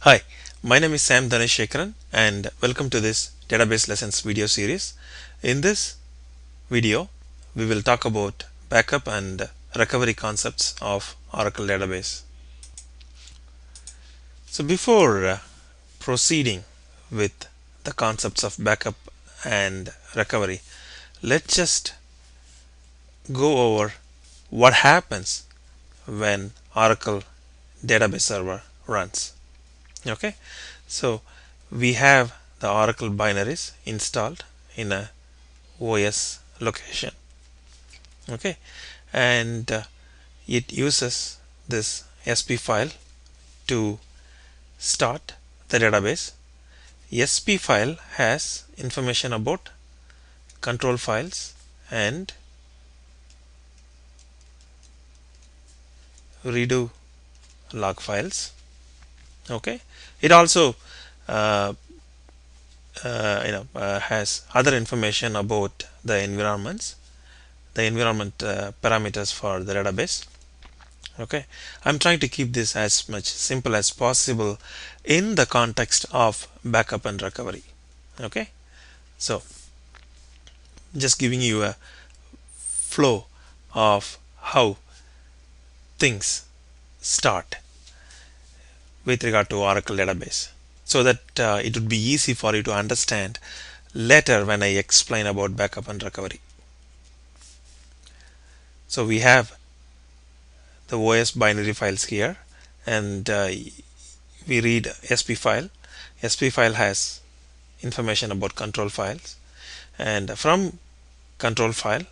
Hi, my name is Sam Dhaneshekaran and welcome to this Database Lessons video series. In this video, we will talk about backup and recovery concepts of Oracle database. So before proceeding with the concepts of backup and recovery, let's just go over what happens when Oracle database server runs. Okay, so we have the Oracle binaries installed in a OS location. Okay, and it uses this SP file to start the database. SP file has information about control files and redo log files. Okay, it also uh, has other information about the environment parameters for the database. Okay, I'm trying to keep this as much simple as possible in the context of backup and recovery. Okay, so just giving you a flow of how things start with regard to Oracle database, so that it would be easy for you to understand later when I explain about backup and recovery. So we have the OS binary files here, and we read SP file. SP file has information about control files, and from control file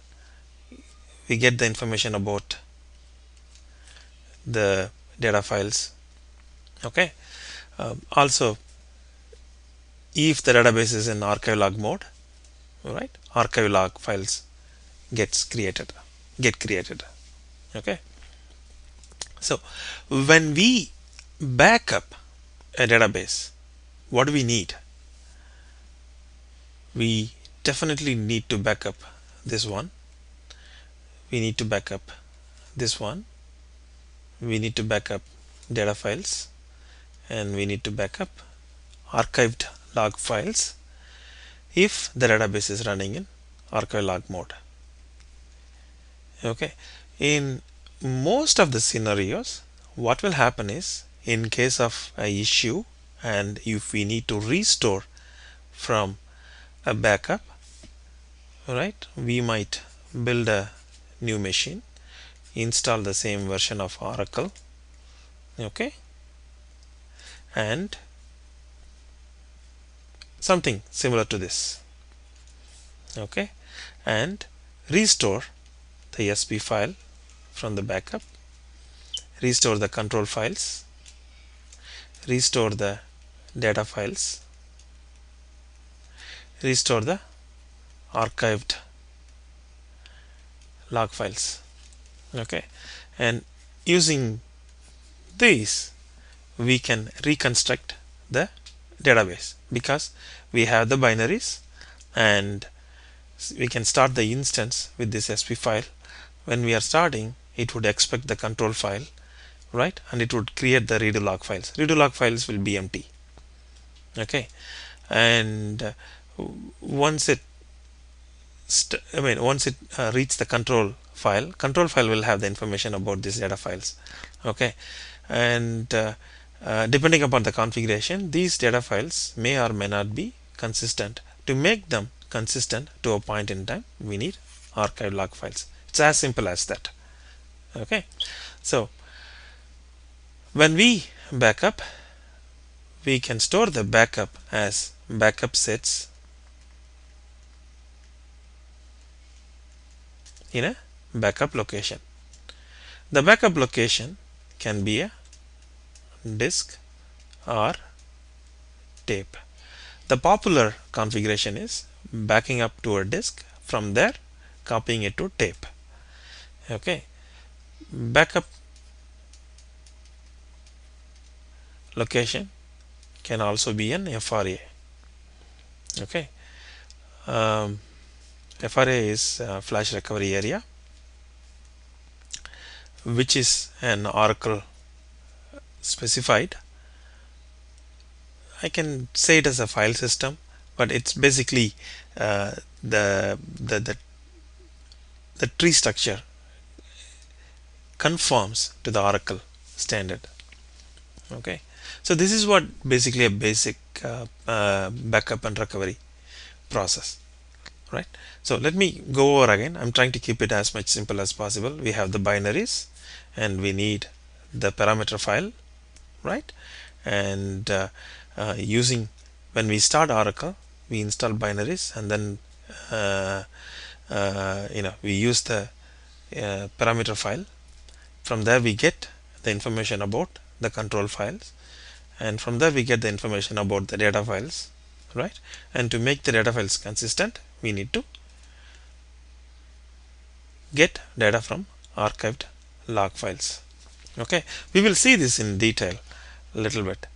we get the information about the data files. Okay, also if the database is in archive log mode, right, archive log files get created. Okay, so when we back up a database, what do we need? We definitely need to back up this one. We need to back up this one. We need to back up data files, and we need to back up archived log files if the database is running in archive log mode. Okay, in most of the scenarios, what will happen is, in case of a issue and if we need to restore from a backup, right, we might build a new machine, install the same version of Oracle, okay, and something similar to this, okay, and restore the SP file from the backup, restore the control files, restore the data files, restore the archived log files. Okay, and using these we can reconstruct the database because we have the binaries, and we can start the instance with this SP file. When we are starting, it would expect the control file, right, and it would create the redo log files. Redo log files will be empty. Okay, and once it once it reaches the control file will have the information about these data files. Okay, and depending upon the configuration, these data files may or may not be consistent. To make them consistent to a point in time, we need archive log files. It's as simple as that. Okay, so when we backup, we can store the backup as backup sets in a backup location. The backup location can be a disk or tape. The popular configuration is backing up to a disk, from there copying it to tape. Okay, backup location can also be an FRA. Okay, FRA is flash recovery area, which is an Oracle specified I can say it as a file system, but it's basically uh, the, the the the tree structure conforms to the Oracle standard. Okay, so this is what basically a basic backup and recovery process, right? So let me go over again. I'm trying to keep it as much simple as possible. We have the binaries, and we need the parameter file, right? And using, when we start Oracle, we install binaries, and then uh, we use the parameter file. From there we get the information about the control files, and from there we get the information about the data files, right? And to make the data files consistent, we need to get data from archived log files. Okay, we will see this in detail a little bit.